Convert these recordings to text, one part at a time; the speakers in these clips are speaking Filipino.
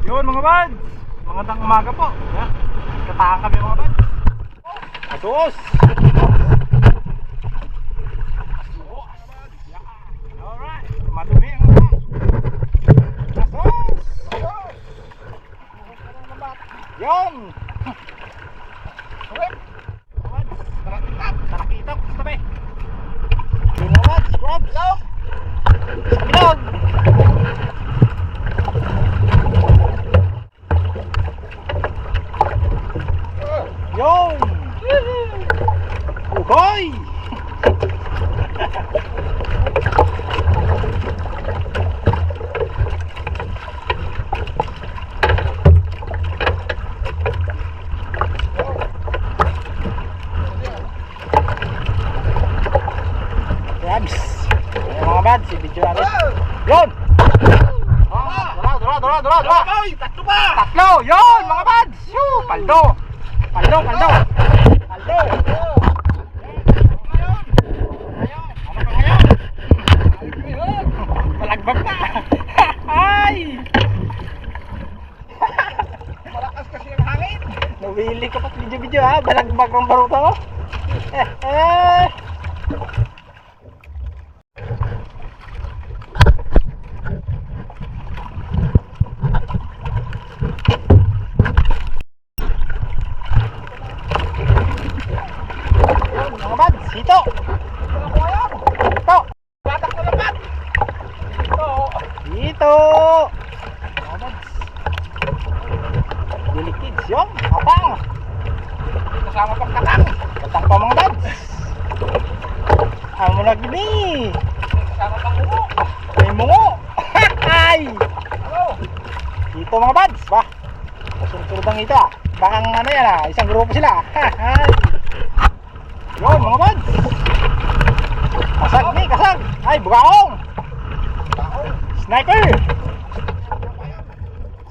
Yun mga bads, magandang umaga po. Yan, kataan kami mga bads. Asos! Alright, madumi ang mga. Asos! Yun! Talakitok, tabi. Yun mga bads, scrubs! Sa bilog! Yun! Uhoy! Crabs! Ayan mga bads, i-video natin. Yun! Dura! Tatlo pa! Tatlo! Yun mga bads! Paldo! Paldo! Malagbag pa! Ay! Malakas kasi ang hangin! Nawili ka pa video ha! Balagbag ang baruta mo! Mga bads, hito! Batak mo lapat! Hito! Mga bads, Dili Kids yun, kapang! Kasama pang katang! Katang pa mga bads! Amo na gini! Kasama pang mungo! May mungo! Ay! Hito mga bads, ba? Kasunod ang hito ah! Bakang ano yan ah, isang grupo sila! Ay! Yun mga bads! Kasag! Ay, bugaong! Sniper!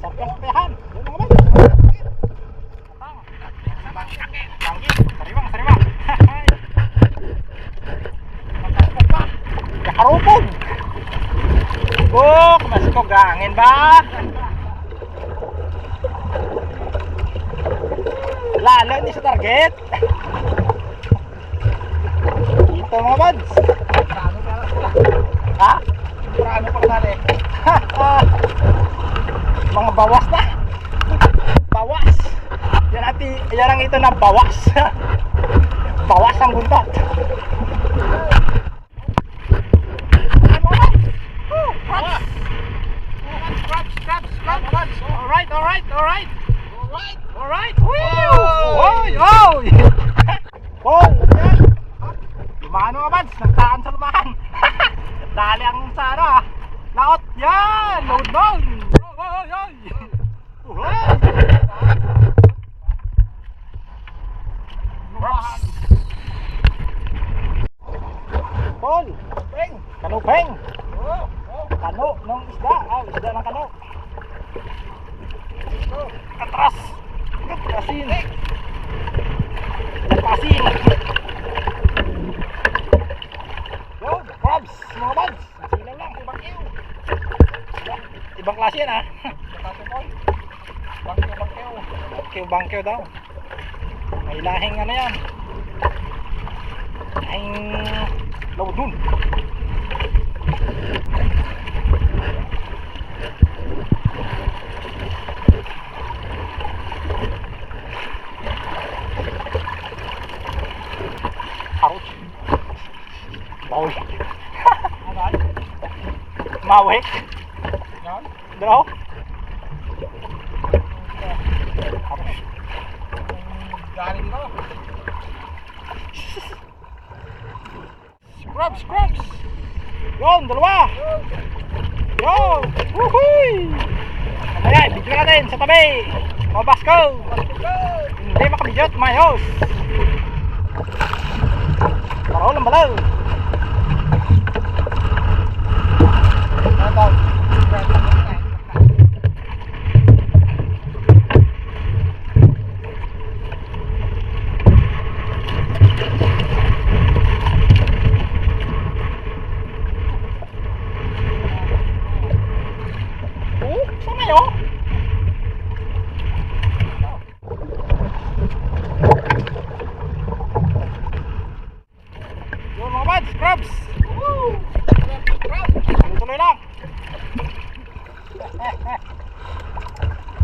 Sarpang kapayahan! Yun mga bads! Sariwang! Magkaspog pa! Kakarupog! Buk! Maskog gangin ba? Lalo ni sa target! Ito mga bads. Ha? Marami pa kasali. Mga bawas na. Bawas. Yan ang ito na bawas. Bawas ang buntot. Crabs. Alright. Oy. Oh. Lumano mga bads, nagtaan sa lumahan. Dali ang sa ano ah. Laot, yan! Load! Paul! Kanupeng! Kano ng isda! Isda ng kano! Atras! Pasin! Yun, crabs, mga bads. Silaw lang, ibang klase yan ha. Bangkeo daw. May lahing ano yan. Lahing lawdun. Ouch. Bawi. Mawik. Daw. Galing mo. Scrubs. Yon, dalawa. Yon. Woohoo. Ayan, video natin sa tabi. Mabasko. Hindi makabidyo, mayos. Parol ang balaw. Sana yun?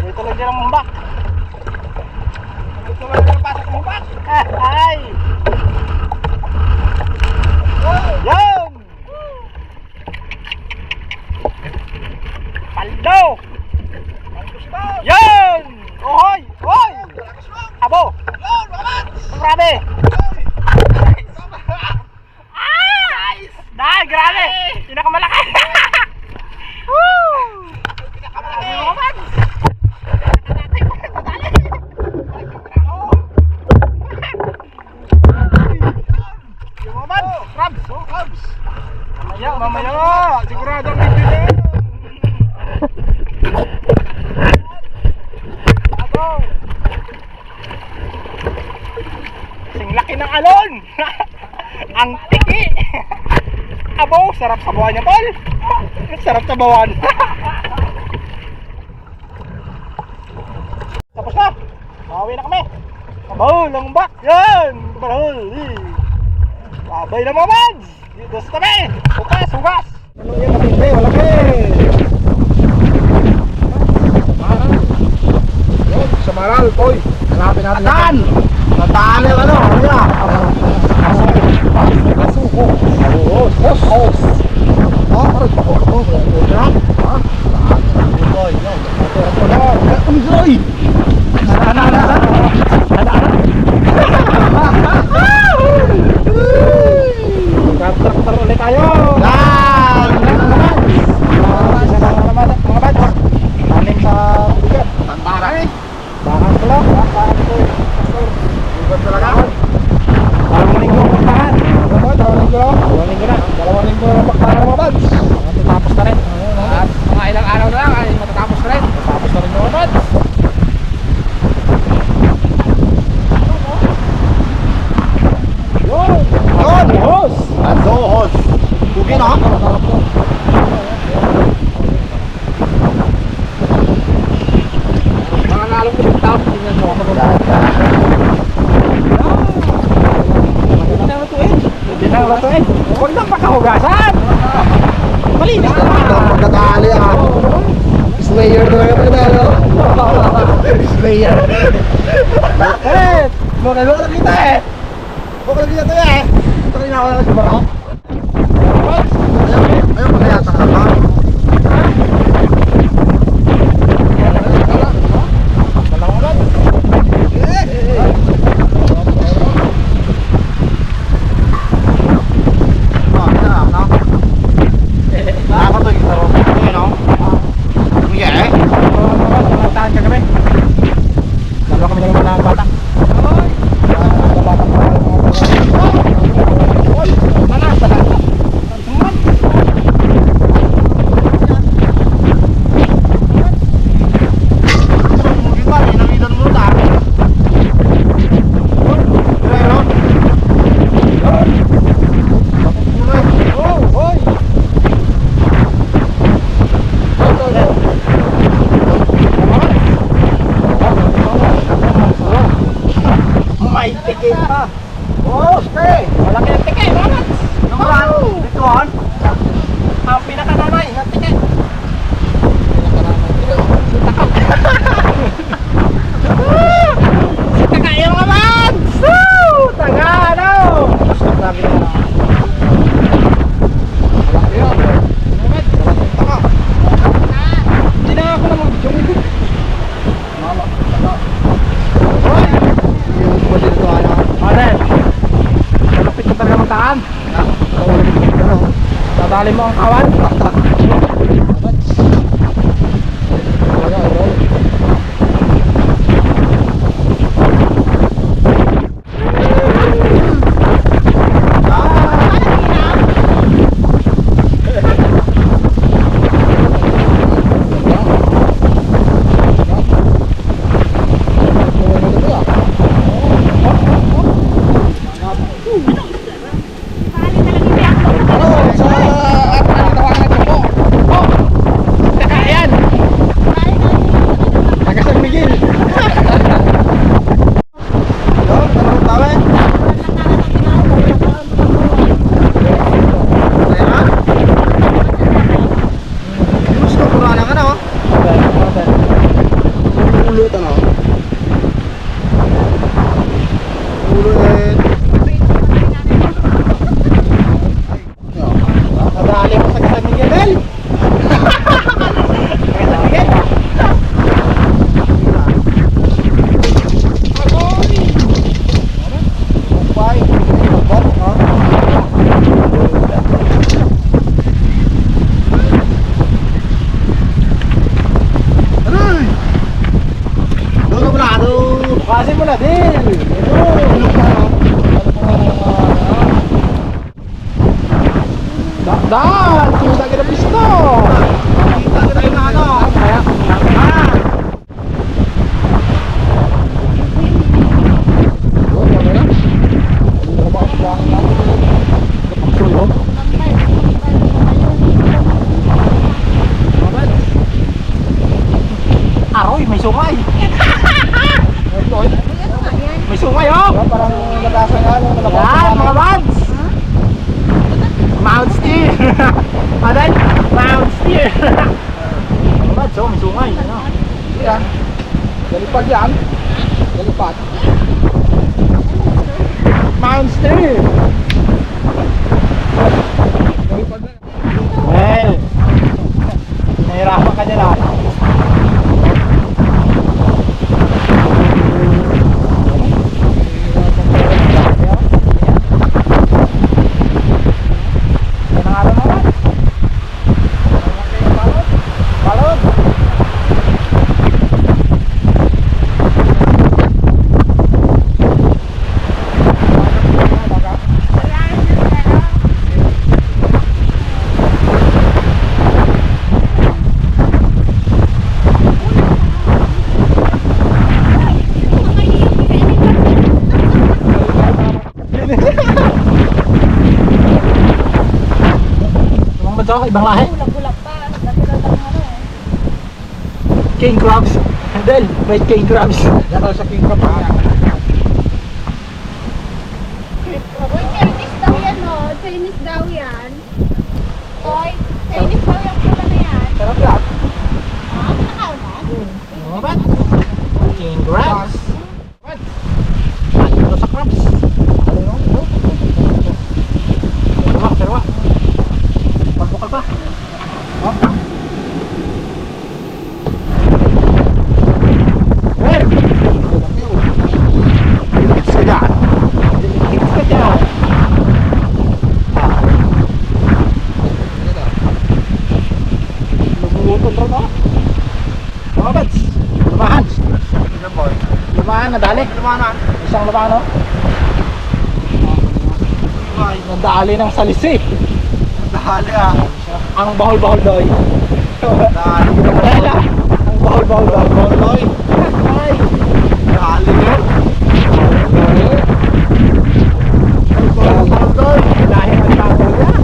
Dito lang dyan ang mumbak. Dito lang dyan ang pasok ng mumbak. Ay! Yan! Paldo! Yan! Ohoy! Ohoy! Abo! Grabe! Dahil, grabe! Pinakamalaki! Woo! Pinakamalaki! Yung maman! Crabs! Oh, crabs! Mamaya! Siguradong hindi na! Abo! Kasing laki ng alon! Ang tiki! Abo, sarap sa bawan niya, tol. Sarap sa bawan. Tapos na. Bawi na kami. Kabahul, ang bak. Yan. Kabahul. Babay na mga mads. Dito sa tabi. Hugas, hugas. Ano yan? Matindi, malaki. Sa maral, boy. Hanapin natin. Nataan. Nataan yung ano. Ano yan? Kasuko. Hos. Ah, parang bako. Ha? Boy, no. Enjoy. Ana. Traktor ulit tayo. Yan. Mga bad. Anim sa bigat. Tantaran eh. Tantaran ko lang. Tantaran ko eh. Bigat talaga. Dalawang linggo puntahan. Dalawang linggo na baktaran mga bads. Matatapos na rin. At mga ilang araw na lang ay matatapos na rin. Matatapos na rin mga bads. Yun! Hos! Ando hos! Bugi na? Mga nalong ko yung tap. Tingnan mo ako. Hindi na lutuin. Huwag nang pakahugasan. Malinis na. Pagkatali ah. Slayer na nga tayo. Slayer. Bakit? Bakit kita eh? Bakit kita tayo eh? Ito rin ako na sa baro. Ayaw magayata ka ba? May ticket pa. Oh, stay. Malaki ang ticket, bakit? Naman, dito on. Ang pinakananay ng ticket. Taka yung naman. Taga, ano? Stop namin na. Malaki yun. Taka. Hindi na ako na mag-video. Mama. Ate, kapit ka talaga magtaan. Dadali mo ang kawan. Ano, sa at ano tawagan ko po? na din. Dakdan, kita kita pisto. Kita kita yung ano. Aroy, may sungay. May sungay, oh. Parang nagkasang ano. Yan, mga buds. Mount Steer. Aday, Mount Steer. Mga buds, oh, may sungay. Yan. Galipad yan. Galipad. Mount Steer. Galipad na. Well, nahirapan ka nila. Ibang lahi. Bulak-bulak pa. Dati-dati ng ano eh. King crabs. Del, may king crabs. Yan sa king crabs. Uy, Chinese daw yan o. Chinese daw yan. Oy, Chinese daw yung pula na yan. Sarap yan. Ah, nakakaw na? Mga bat? King crabs. Ano sa crabs? Ano? Sarwa. Magbukal pa. Oh. Hey! Hits ka dyan. Hits ka dyan. Lumulutong rin ako. Mga bats. Lumahan. Lumahan, nadali. Lumahan. Isang lumahan, no? Nadali ng salisi. Dahali ah. Ang bahol-bahol doy. Dahali. Dahil ang bahol-bahol doy. Boloy. Ay! Dahali nga. Bahol-bahol doy. Dahil ang bahol niya.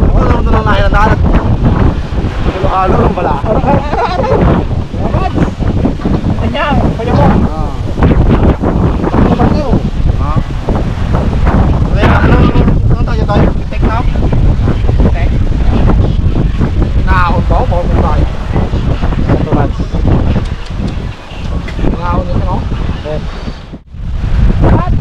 Ako naman na lang nahin ang dalat. Halo-halo lang pala. Mabads! Kanyang, kanya mo. Ah. Kaya anong tayo tayo? Take now? Tek. Naahon ba? Bahol mo tayo. Ito, Mads. Naahon ito, no? Yes. Mads!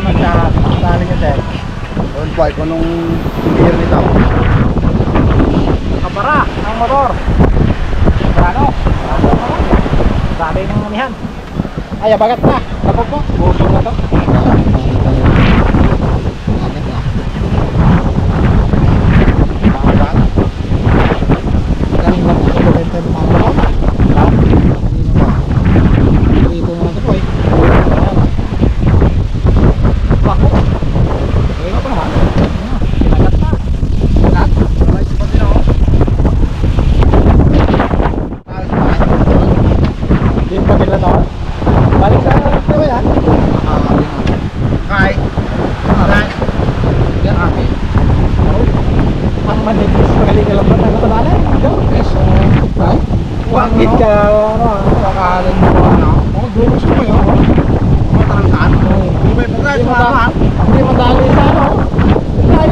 Magkakasaling yung Tek. Doon po ay kung gear nito. Kabara ang motor. Ano? Sabi ng amihan. Ay, bagat na. Tapos po. Busog na to. Balik sa tayo yan. Hi. Hi. Yan akin. Ang manipis, magaling ka lang ba tayo natalala? Ay? Wangit ka, ano? Pakalan mo ano? Oh, gusto mo yun. Matarangkaan. Hindi ba yung pagkain sa marangan? Hindi madali sa ano? Ay!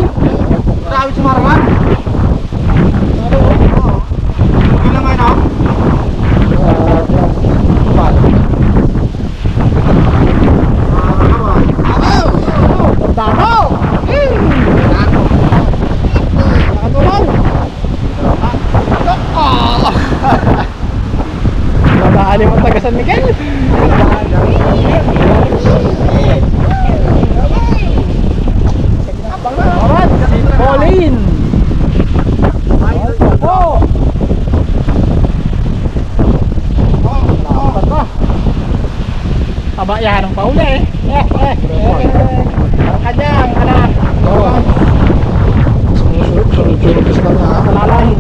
Grabe sa marangan. Ano? Hindi lang ngayon ako. Tama! Taba yan ang pauli ang kanyang anak. Oo. Sunod-sunod sa kanya. Malalay.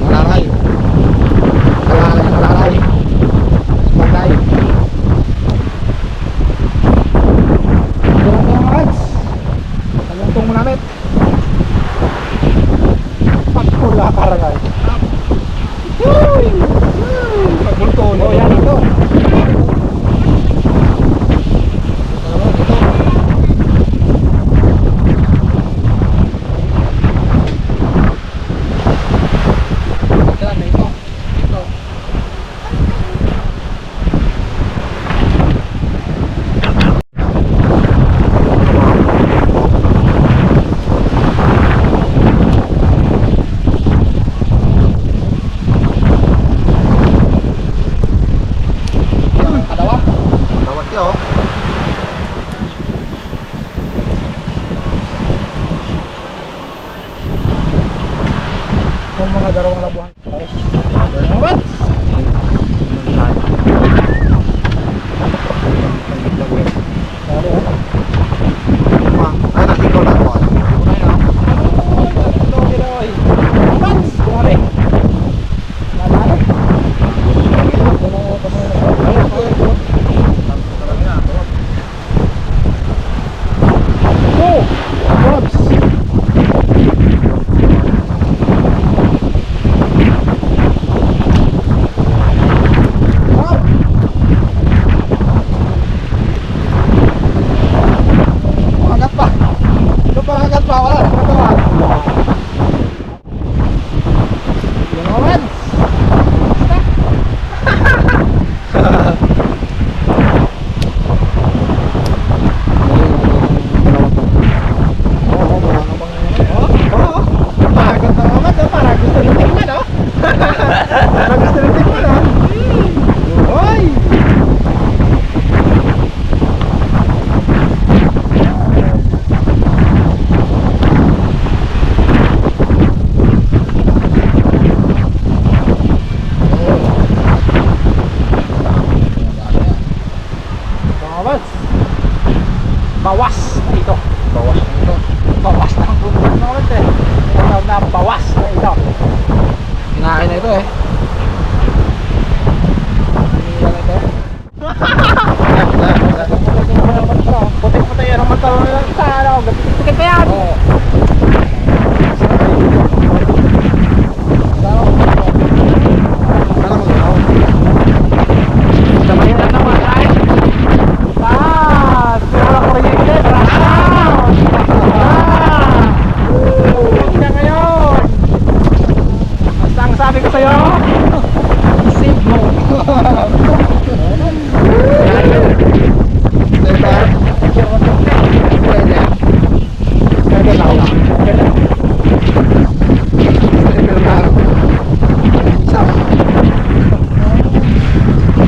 Malalay. Malalay. Malalay. Ito mga kads. Talungtong mo namin. Pagpula karangay. Uy! Pagbulto. Oh, yan ito. Tawag siya, oh. Ang mga darawang labuhan. Mga bads. Ay, nakikaw na ako. Pangagat pa. Ito pangagat pa. Wala. Katawa. Yan mga bads. Pangagat na mga bads. Parang gusto ng tingnan, oh. Parang gusto ng tingnan, oh. Hoy! Mga bads. Bawas na ito. Bawas na ito. Bawas na ang bundok mga bads eh. Tinatawag na bawas na ito. Kinain na ito eh. Kinain na ito. Puti-puti yan ang mata sa ano. Gapitik pa yan. Oo. Sabahin na naman ay. Siguro ko rin yung ilip. Ganda ngayon. Basta ang sabi ko sa'yo. Save mo. Diba? Pwede. Ganda na ako. Pero na. Isa.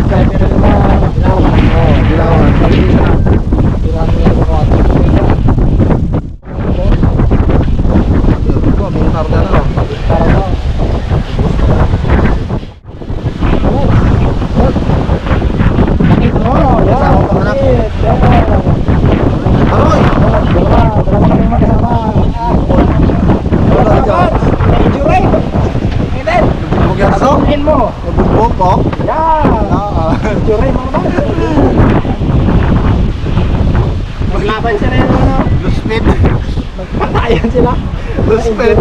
Kahit meron naman ilawan. Oo, dilawan. Pag-ibig na. Dilawan mo yung mga ato. Ito, may karga na. Para daw. Nakita mo. Yan. Kasama pa man ako. Aroy! Dalawa kami magkasama. Wala dyan. Medyo right. Eden. Huwag yan aso. Sabihin mo. Nabugbog po. Yan. Ah, Medyo right mga ba? Maglaban sila yun ano. Luspit. Magpatayan sila. Luspit.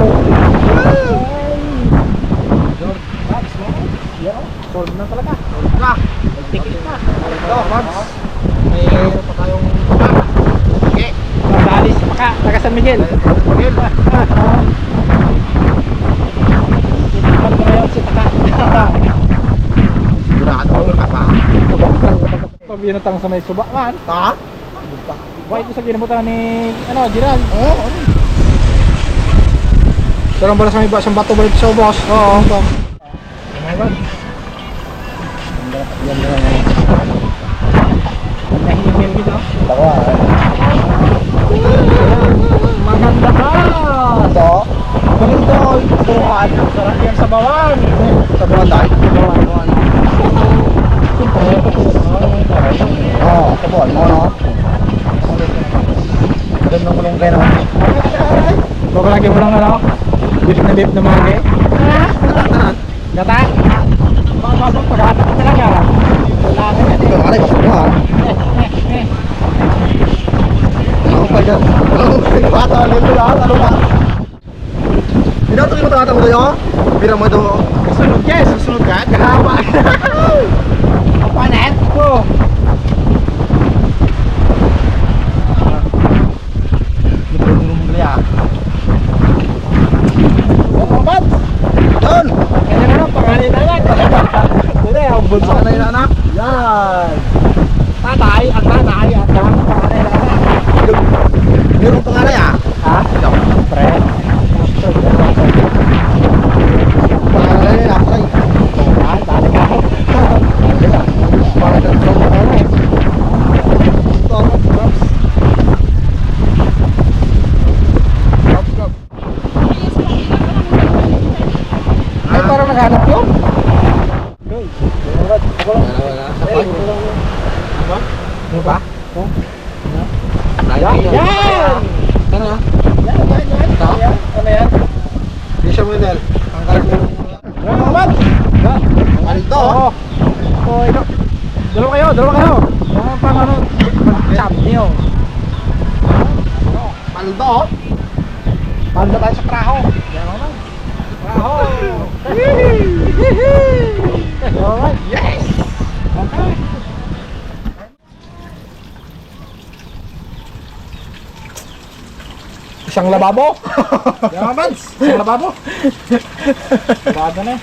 Solve na talaga. Na. Tikit na. Ito, Mads. May ano pa tayong okay. Magalis pa ka. Taga San Miguel. Okay ba? Titikman ko ngayon si Taka. Sigurado ka pa. Pabinatang sa may suba man. Ta? Why ito sa ginabutan ni ano, Jiran? Oo. Sarang pala sa may basang bato balik sa boss. Oo. Oh my God. Yan na. Nahihimil dito. Tawa. Maganda ka! Ito. Ganito. Turuan. Sarap yan sa bawan. Sa buwan tayo. Bawan. Oo, sabon mo no. Doon nung kulong kayo naman. Babalagyan mo lang ano? Beef na magi. Gata? Pasok pag-ata ka talaga. Wala ka yan eh. Ito, alay, pasok mo ha. Ako pa dyan. Bata, nito lahat, ano ba? Hindi ako ito yung mo tayo. Bira mo ito. Susunod ka eh. Susunod ka. Gahawa. Kapanet? Oo. Doon! Kanya na lang, pangalan na lang. Hindi, ang bunso. Saan na yung anak? Yan. Tatay, ang pangalan na lang. Meron pangalay ah. Ha? Pre. Pangalay na ako sa'yo. Ah, dali ka. Para ng trono ko na eh. Ito ako, props. Props, props. Ay, parang naghanap yun. Wala, wala. Sabay. Ano ba? Yan! Yan! Ano na? Yan. Ito? Ano yan? Di siya mo Del. Ang karakter mo. Yan, mga bad. Yan. Ano ito? Oo. Oo, ikaw. Dalawa kayo. Yan, paano ano? Mag-chop niyo. Paldo. Paldo tayo sa kraho. Yan, mga bad. Kraho. Alright. Yes! Okay. Isang lababo. Yan mga bads. Isang lababo. Labado na eh.